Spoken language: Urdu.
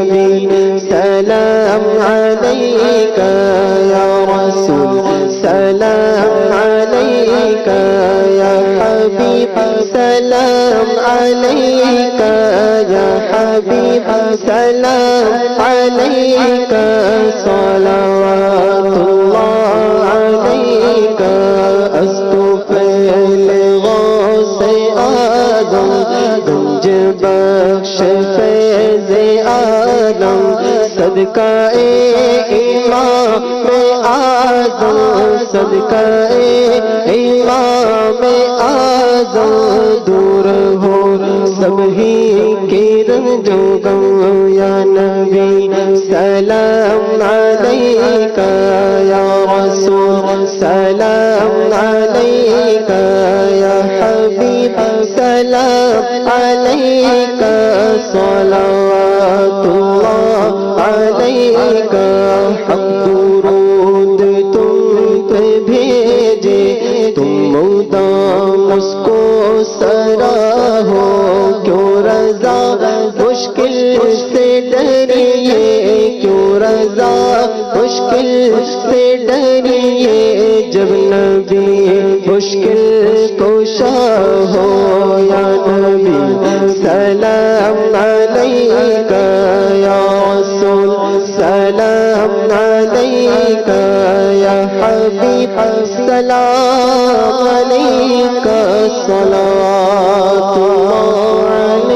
سلام عليك يا رسول سلام عليك يا حبيب سلام عليك يا حبيب سلام عليك صلوات الله عليك استغفر لغوث آدم گنج بخش فیض عالم صدقہ امام اعظم صدقہ امام اعظم دور ہو سب ہی کی رنجو غم یا نبی سلام علیک یا رسول سلام علیک یا حبیب سلام علیک صلوات اللہ علیک ہم درود تم پہ بھیجے تم مدام اس کو سراہو کیوں رضا مشکل سے ڈریے کیوں رضا مشکل سے ڈریے جب نبی مشکل کشا ہو یا نبی سلام علیک یا رسول سلام علیک یا حبیب سلام علیک صلوات اللہ علیک